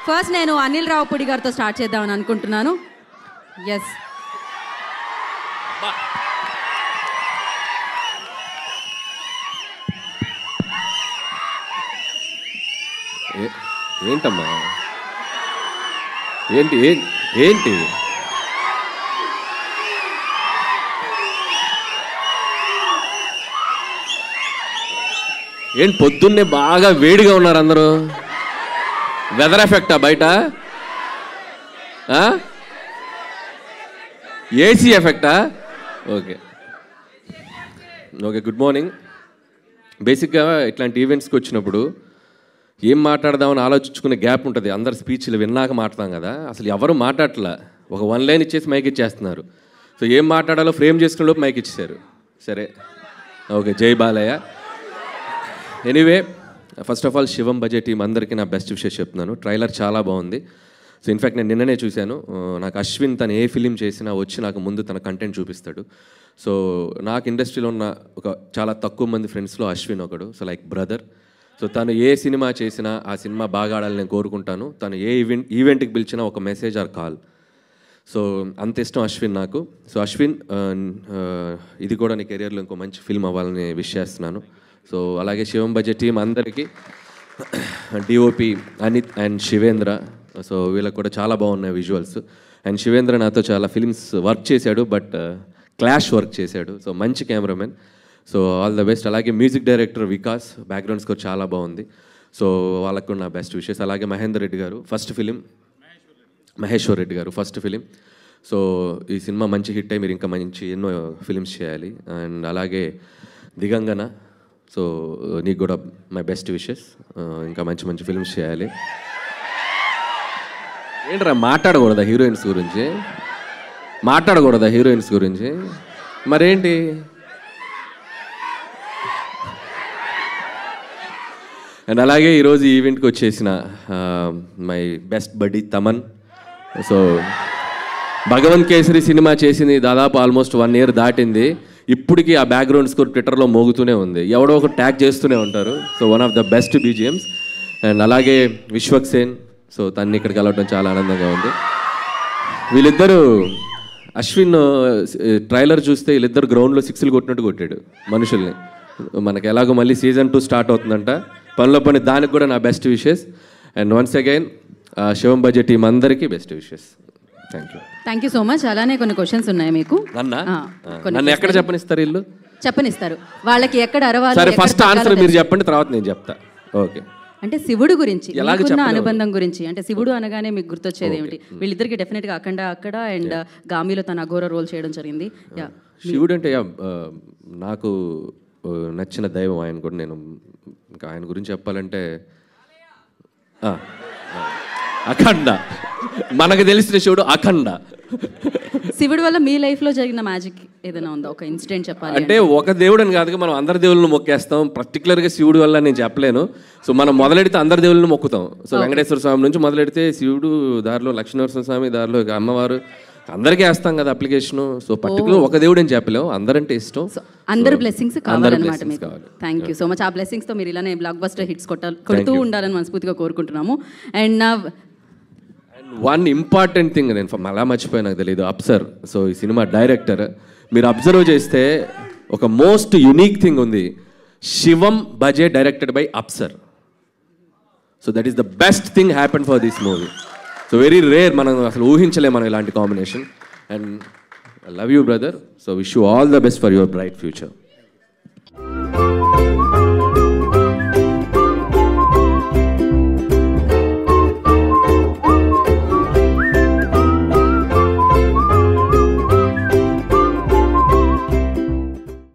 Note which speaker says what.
Speaker 1: First నేను అనిల్ రావుపూడి గారితో start చేద్దామని అనుకుంటున్నాను. ఎస్,
Speaker 2: ఏంటమ్మా ఏంటి ఏంటి ఏంటి పొద్దున్నే బాగా వేడిగా ఉన్నారు అందరూ. వెదర్ ఎఫెక్టా బయట? ఏసీ ఎఫెక్టా? Okay okay, good morning. బేసిక్గా ఇట్లాంటి ఈవెంట్స్కి వచ్చినప్పుడు ఏం మాట్లాడదామని ఆలోచించుకునే గ్యాప్ ఉంటుంది. అందరు స్పీచ్లు విన్నాక మాట్లాడతాం కదా, అసలు ఎవరు మాట్లాడట్లా. ఒక 1 లైన్ ఇచ్చేసి మైక్ ఇచ్చేస్తున్నారు. సో ఏం మాట్లాడాలో ఫ్రేమ్ చేసుకునే లోపు మైక్ ఇచ్చేసారు. సరే ఓకే, జై Balayya. Anyway, first of all Shivam Bhaje team అందరికీ నా బెస్ట్ విషెస్ చెప్తున్నాను. ట్రైలర్ చాలా బాగుంది. సో ఇన్ఫ్యాక్ట్ నేను నిన్ననే చూశాను. నాకు అశ్విన్ తను ఏ ఫిలిం చేసినా వచ్చి నాకు ముందు తన కంటెంట్ చూపిస్తాడు. సో నాకు ఇండస్ట్రీలో ఉన్న ఒక చాలా తక్కువ మంది ఫ్రెండ్స్లో అశ్విన్ ఒకడు. So like brother. సో తను ఏ సినిమా చేసినా ఆ సినిమా బాగా ఆడాలని నేను కోరుకుంటాను. తను ఏ ఈవెంట్కి పిలిచినా ఒక మెసేజ్ ఆర్ కాల్. సో అంత ఇష్టం అశ్విన్ నాకు. సో అశ్విన్, ఇది కూడా నీ కెరియర్లో ఇంకో మంచి ఫిల్మ్ అవ్వాలని విష్ చేస్తున్నాను. సో అలాగే శివం బజే టీం అందరికీ, DOP Anith and Shivendra. So వీళ్ళకి కూడా చాలా బాగున్నాయి విజువల్స్. అండ్ శివేంద్ర నాతో చాలా ఫిల్మ్స్ వర్క్ చేశాడు, బట్ క్లాష్ వర్క్ చేశాడు. సో మంచి cameraman. So all the best. అలాగే music director Vikas, background score చాలా బాగుంది. సో వాళ్ళకు కూడా నా బెస్ట్ విషెస్. అలాగే మహేందర్ రెడ్డి గారు ఫస్ట్ ఫిలిం, మహేశ్వర్ రెడ్డి గారు ఫస్ట్ ఫిలిం. సో ఈ సినిమా మంచి హిట్ అయ్యి మీరు ఇంకా మంచి ఎన్నో ఫిలిమ్స్ చేయాలి. అండ్ అలాగే దిగంగన, సో నీకు కూడా మై బెస్ట్ విషెస్. ఇంకా మంచి మంచి ఫిలిమ్స్ చేయాలి. ఏంట్రా మాట్లాడకూడదా హీరోయిన్స్ గురించి? మాట్లాడకూడదా హీరోయిన్స్ గురించి? మరేంటి? అండ్ అలాగే ఈరోజు ఈ ఈవెంట్కి వచ్చేసిన మై బెస్ట్ బడ్డీ తమన్. సో భగవంత్ కేసరి సినిమా చేసింది దాదాపు ఆల్మోస్ట్ 1 year దాటింది. ఇప్పటికీ ఆ బ్యాక్గ్రౌండ్ స్కోర్ ట్విట్టర్లో మోగుతూనే ఉంది. ఎవడో ఒక ట్యాగ్ చేస్తూనే ఉంటారు. So one of the best BGMs. And అలాగే విశ్వక్ సేన్. సో తన్ని ఇక్కడికి వెళ్ళడం చాలా ఆనందంగా ఉంది. వీళ్ళిద్దరూ, అశ్విన్ ట్రైలర్ చూస్తే వీళ్ళిద్దరు గ్రౌండ్లో 6లు కొట్టినట్టు కొట్టాడు మనుషుల్ని. మనకి ఎలాగో మళ్ళీ సీజన్ 2 స్టార్ట్ అవుతుందంట. పనిలో పని దానికి కూడా నా best wishes. And once again Shivam Bhaje team అందరికీ best wishes. Thank you
Speaker 1: so much. అలానే కొన్ని క్వశ్చన్స్ ఉన్నాయి మీకు.
Speaker 2: నన్ను ఎక్కడ చెప్పనిస్తారు? ఇల్లు
Speaker 1: చెప్పనిస్తారు వాళ్ళకి, ఎక్కడ అరవాలి.
Speaker 2: సరే, ఫస్ట్ ఆన్సర్ మీరు చెప్పండి, తర్వాత నేను చెప్తా. ఓకే.
Speaker 1: అంటే శివుడు గురించి, మీకున్న అనుబంధం గురించి, అంటే శివుడు అనగానే మీకు గుర్తొచ్చేది ఏమిటి? వీళ్ళిద్దరికి డెఫినెట్గా అఖండ అక్కడ అండ్ గామిలో తన అఘోర రోల్ చేయడం జరిగింది.
Speaker 2: శివుడు అంటే నాకు నచ్చిన దైవం ఆయన కూడా. నేను ఇంకా ఆయన గురించి చెప్పాలంటే అఖండ, మనకు తెలిసిన శివుడు అఖండ.
Speaker 1: శివుడు వల్ల మీ లైఫ్లో జరిగిన మ్యాజిక్ ఏదైనా ఉందా? ఒక ఇన్సిడెంట్ చెప్పాలి
Speaker 2: అంటే ఒక దేవుడు అని కాదుగా, మనం అందరి దేవుళ్ళని మొక్కేస్తాం. పర్టికులర్గా శివుడు వల్ల నేను చెప్పలేను. సో మనం మొదలెడితే అందరి దేవుళ్ళని మొక్కుతాం. సో వెంకటేశ్వర స్వామి నుంచి మొదలెడితే శివుడు, దారిలో లక్ష్మీనరసింహ స్వామి, దారిలో అమ్మవారు, అందరికీ వేస్తాం కదా అప్లికేషన్. సో పర్టికులర్ ఒక దేవుడు అని చెప్పలేము, అందరంటే ఇష్టం.
Speaker 1: అందరు బ్లెస్సింగ్స్ కావాలన్నమాట మీకు. Thank you so much. ఆ బ్లెస్సింగ్స్తో మీరు ఇలానే బ్లాక్ బస్టర్ హిట్స్ కొడుతూ ఉండాలని మనస్ఫూర్తిగా కోరుకుంటున్నాము. అండ్
Speaker 2: వన్ ఇంపార్టెంట్ థింగ్ నేను అలా మర్చిపోయి, నాకు తెలియదు, అప్సర్. సో ఈ సినిమా డైరెక్టర్, మీరు అబ్జర్వ్ చేస్తే ఒక మోస్ట్ యునిక్ థింగ్ ఉంది. శివం బజే డైరెక్టెడ్ బై అప్సర్. So that is the best thing happen for this movie. So very rare, మనం అసలు ఊహించలేము మనం ఇలాంటి combination. And I love you brother. So wish you all the best for your bright future.